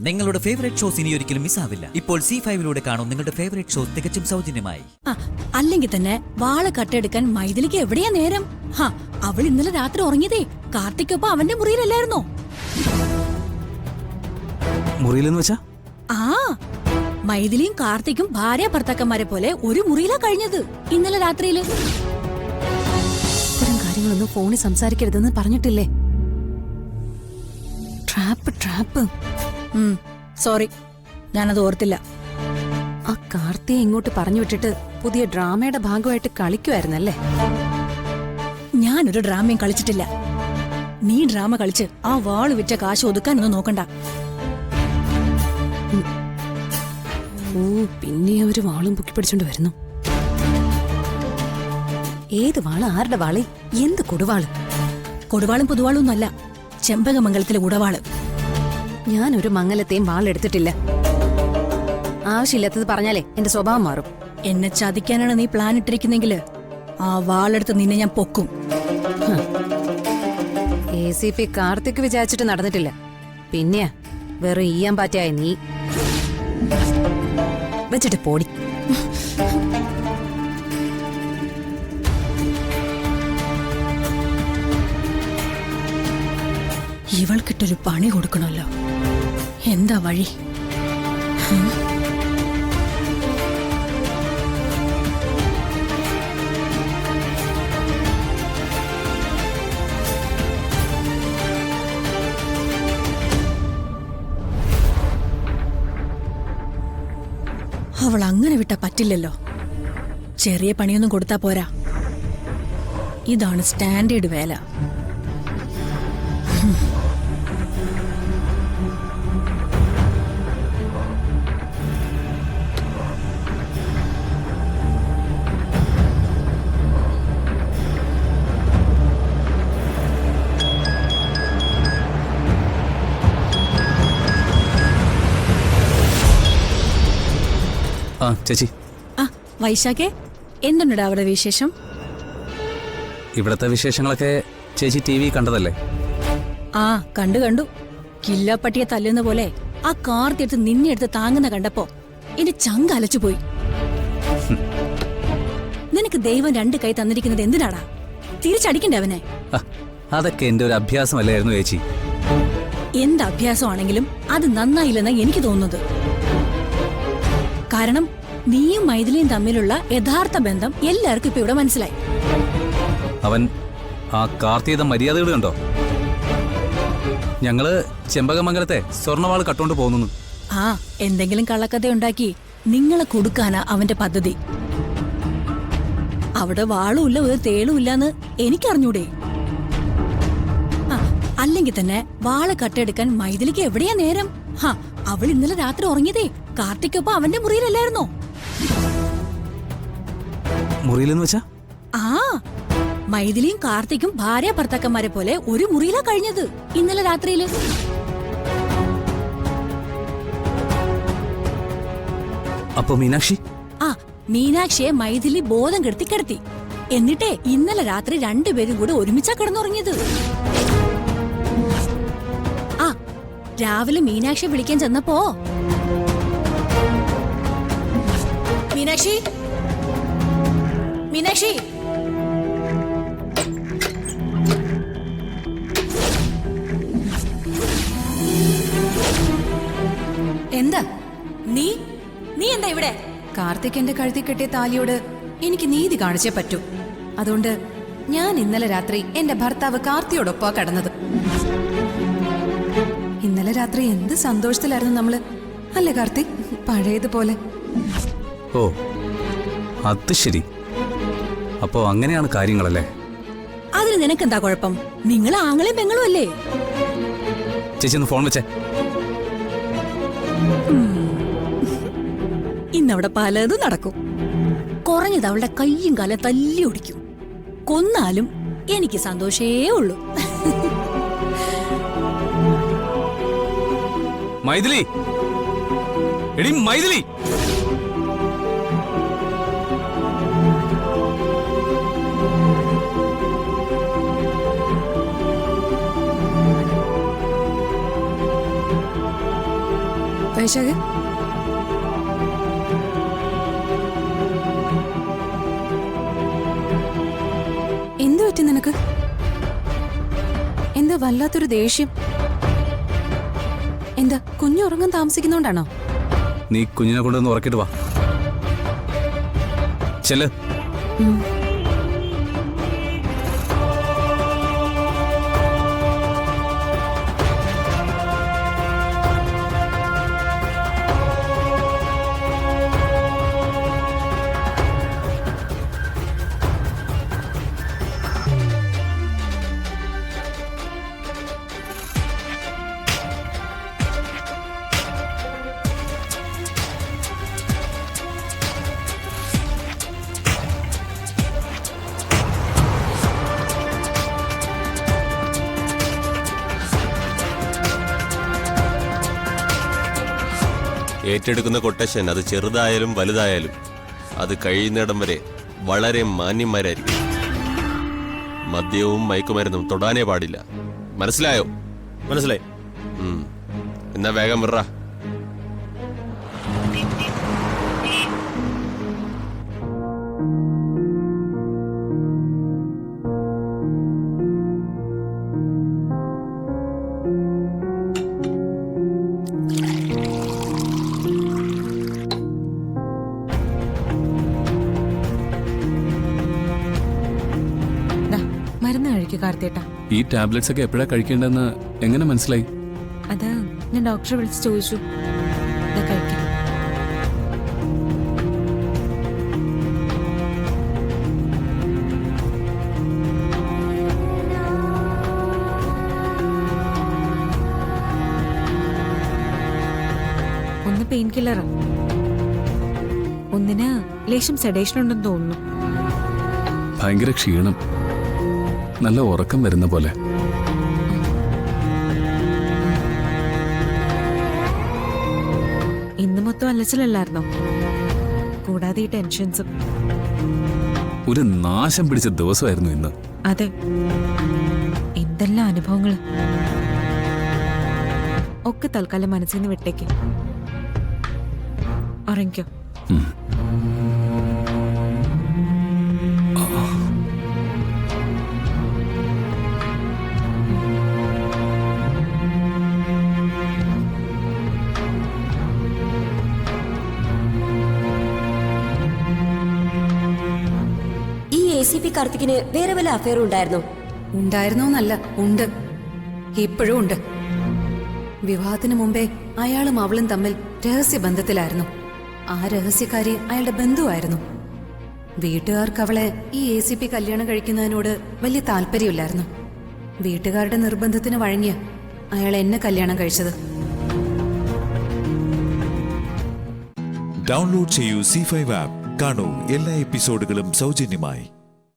നിങ്ങളുടെ favourite shows ഇനി ഒരിക്കലും മിസ്സാവില്ല. ഇപ്പോൾ C5 കാണും നിങ്ങളുടെ ഫേവറേറ്റ് ഷോസ് തികച്ചും സൗജന്യമായി. അല്ലെങ്കിൽ തന്നെ വാള് കട്ടെടുക്കാൻ മൈഥിലിക്ക് എവിടെയാ നേരം? അവൾ ഇന്നലെ രാത്രി ഉറങ്ങിയതേ കാർത്തിക്കൊപ്പം അവന്റെ മുറിയിലല്ലായിരുന്നോ? മുറിയിലെന്ന് വെച്ചാ? മൈഥിലിയും കാർത്തിക്കും ഭാര്യ ഭർത്താക്കന്മാരെ പോലെ ഒരു മുറിയിലാ കഴിഞ്ഞത് ഇന്നലെ രാത്രിയില്. ഇത്തരം കാര്യങ്ങളൊന്നും ഫോണിൽ സംസാരിക്കരുതെന്ന് പറഞ്ഞിട്ടില്ലേ? ട്രാപ്പ്. സോറി, ഞാനത് ഓർത്തില്ല. ആ കാർത്തിയെ ഇങ്ങോട്ട് പറഞ്ഞു വിട്ടിട്ട് പുതിയ ഡ്രാമയുടെ ഭാഗമായിട്ട് കളിക്കുമായിരുന്നല്ലേ? ഞാനൊരു ഡ്രാമയും കളിച്ചിട്ടില്ല. നീ ഡ്രാമ കളിച്ച് ആ വാള് വിറ്റ കാശ് ഒതുക്കാനൊന്നും നോക്കണ്ട. പിന്നെ അവര് വാളും പൊക്കി പിടിച്ചോണ്ട് വരുന്നു. ഏത് വാള്? ആരുടെ വാള്? എന്ത് കൊടുവാള്? കൊടുവാളും പൊതുവാളും ഒന്നല്ല, ചെമ്പകമംഗലത്തിലെ ഉടവാള്. ഞാനൊരു മംഗലത്തെയും വാളെടുത്തിട്ടില്ല. ആവശ്യമില്ലാത്തത് പറഞ്ഞാലേ എന്റെ സ്വഭാവം മാറും. എന്നെ ചതിക്കാനാണ് നീ പ്ലാൻ ഇട്ടിരിക്കുന്നെങ്കില് ആ വാളെടുത്ത് നിന്നെ ഞാൻ പൊക്കും. ACP കാർത്തിക് വിചാരിച്ചിട്ട് നടന്നിട്ടില്ല. പിന്നെയാ വെറും ഈയാൻ പാറ്റയായ നീ. വെച്ചിട്ട് പോടി. ഇവൾക്കിട്ടൊരു പണി കൊടുക്കണമല്ലോ. എന്താ വഴി? അവൾ അങ്ങനെ വിട്ടാ പറ്റില്ലല്ലോ. ചെറിയ പണിയൊന്നും കൊടുത്താ പോരാ. ഇതാണ് സ്റ്റാൻഡേർഡ് വേല. ചേച്ചി. വൈശാഖേ, എന്തുണ്ടാ അവിടെ വിശേഷം? ഇവിടത്തെ വിശേഷങ്ങളൊക്കെ ചേച്ചി TV കണ്ടതല്ലേ? കണ്ടു. കില്ലാപ്പട്ടിയെ തല്ലുന്ന പോലെ ആ കാർത്തി എടുത്ത് നിന്നെ എടുത്ത് താങ്ങുന്ന കണ്ടപ്പോ എന്റെ ചങ്ക അലച്ചുപോയി. നിനക്ക് ദൈവം 2 കൈ തന്നിരിക്കുന്നത് എന്തിനാടാ? തിരിച്ചടിക്കണ്ടേ അവനെ? അതൊക്കെ എന്റെ ഒരു അഭ്യാസമല്ലായിരുന്നു ചേച്ചി. എന്ത് അഭ്യാസമാണെങ്കിലും അത് നന്നായില്ലെന്നാ എനിക്ക് തോന്നുന്നത്. കാരണം നീയും മൈഥിലിയും തമ്മിലുള്ള യഥാർത്ഥ ബന്ധം എല്ലാവർക്കും ഇപ്പൊ ഇവിടെ മനസ്സിലായി. അവൻ ആ കാർത്തിയുടെ മര്യാദകൾ കണ്ടോ? ഞങ്ങള് ചെമ്പകമംഗലത്തെ സ്വർണവാള് കട്ടോണ്ട് പോകുന്നു. എന്തെങ്കിലും കള്ളക്കഥ ഉണ്ടാക്കി നിങ്ങളെ കൊടുക്കാനാ അവന്റെ പദ്ധതി. അവിടെ വാളുമില്ല, ഒരു തേളുമില്ലാന്ന് എനിക്കറിഞ്ഞൂടെ? അല്ലെങ്കിൽ തന്നെ വാള് കട്ടെടുക്കാൻ മൈഥിലിക്ക് എവിടെയാ നേരം? അവൾ ഇന്നലെ രാത്രി ഉറങ്ങിയതേ കാർത്തിക്കൊപ്പം അവന്റെ മുറിയിലല്ലായിരുന്നോ? മുറിയിലെന്ന് വെച്ചാ? മൈഥിലിയും കാർത്തിക്കും ഭാര്യ ഭർത്താക്കന്മാരെ പോലെ ഒരു മുറിയിലാ കഴിഞ്ഞത് ഇന്നലെ രാത്രിയില്. അപ്പൊ മീനാക്ഷി? മീനാക്ഷിയെ മൈഥിലി ബോധം കെടുത്തി കിടത്തി. എന്നിട്ടേ ഇന്നലെ രാത്രി 2 പേരും കൂടെ ഒരുമിച്ചാ കിടന്നുറങ്ങിയത്. രാവിലെ മീനാക്ഷിയെ വിളിക്കാൻ ചെന്നപ്പോ മീനാക്ഷി എന്താ നീ എന്താ ഇവിടെ? കാർത്തിക് എന്റെ കഴുത്തിൽ കെട്ടിയ താലിയോട് എനിക്ക് നീതി കാണിച്ചേ പറ്റൂ. അതുകൊണ്ട് ഞാൻ ഇന്നലെ രാത്രി എന്റെ ഭർത്താവ് കാർത്തിയോടൊപ്പാ കടന്നത്. ഇന്നലെ രാത്രി എന്ത് സന്തോഷത്തിലായിരുന്നു നമ്മള്, അല്ലേ കാർത്തിക്? പഴയതുപോലെ. ഓ, അത് ശരി. അപ്പോ അങ്ങനെയാണ് കാര്യങ്ങളല്ലേ? അതിന് നിനക്കെന്താ കുഴപ്പം? നിങ്ങൾ ആങ്ങളും പെങ്ങളും അല്ലേ? ചേച്ചി ഒന്ന് ഫോൺ വെച്ചേ. ഇന്നവിടെ പലതും നടക്കും. കുറഞ്ഞത് അവളുടെ കയ്യും കാലം തല്ലി ഒടിക്കും. കൊന്നാലും എനിക്ക് സന്തോഷേ ഉള്ളൂ. മൈഥിലി, എടി മൈഥിലി! വൈശാഖ്, എന്തു പറ്റി നിനക്ക്? എന്താ വല്ലാത്തൊരു ദേഷ്യം? എന്താ കുഞ്ഞുറങ്ങാൻ താമസിക്കുന്നോണ്ടാണോ? നീ കുഞ്ഞിനെ കൊണ്ടുവന്ന് ഉറക്കിട്ട് വാ. ചെല്ല്. ഏറ്റെടുക്കുന്ന കൊട്ടേഷൻ അത് ചെറുതായാലും വലുതായാലും അത് കഴിയുന്നിടം വരെ വളരെ മാന്യന്മാരായിരിക്കും. മദ്യവും മയക്കുമരുന്നും തൊടാനേ പാടില്ല. മനസ്സിലായോ? മനസ്സിലായി. എന്നാ വേഗം വിറ. മരുന്ന് കഴിക്കുക കാർത്തിയേട്ടാ. ഈ ടാബ്ലറ്റ്സ് ഒക്കെ എപ്പോഴാ കഴിക്കേണ്ടെന്ന് എങ്ങനെ മനസ്സിലായി? അത് ഞാൻ ഡോക്ടറെ വിളിച്ച് ചോദിച്ചു. കഴിക്കാം. ഒന്ന് പെയിൻ കില്ലറാ, ഒന്നിന് ലേശം സെഡേഷൻ ഉണ്ടെന്ന് തോന്നുന്നു. ഭയങ്കര ക്ഷീണം, നല്ല ഉറക്കം വരുന്ന പോലെ. ഇന്ന് മൊത്തം അലച്ചിലല്ലായിരുന്നോ? കൂടാതെ ഈ ടെൻഷൻസും. ഒരു നാശം പിടിച്ച ദിവസമായിരുന്നു ഇന്ന്. അതെ, എന്തെല്ലാം അനുഭവങ്ങള്. ഒക്കെ തൽക്കാലം മനസ്സിൽ നിന്ന് വിട്ടേക്ക്. ഉറങ്ങിക്കോ. ACP കാർത്തികിന് വേറെ വല്ല അഫയറും ഉണ്ടായിരുന്നോ? ഉണ്ടായിരുന്നോന്നല്ല, ഉണ്ട്. ഇപ്പോഴും ഉണ്ട്. വിവാഹത്തിന് മുമ്പേ അയാളും അവളും തമ്മിൽ രഹസ്യബന്ധത്തിലായിരുന്നു. ആ രഹസ്യക്കാരി അയാളുടെ ബന്ധുവായിരുന്നു. വീട്ടുകാർക്ക് അവളെ ഈ ACP കല്യാണം കഴിക്കുന്നതിനോട് വലിയ താല്പര്യമില്ലായിരുന്നു. വീട്ടുകാരുടെ നിർബന്ധത്തിന് വഴങ്ങിയ അയാൾ എന്നെ കല്യാണം കഴിച്ചത്. ഡൗൺലോഡ് ചെയ്യൂ C5 ആപ്പ്. കാണൂ എല്ലാ എപ്പിസോഡുകളും സൗജന്യമായി.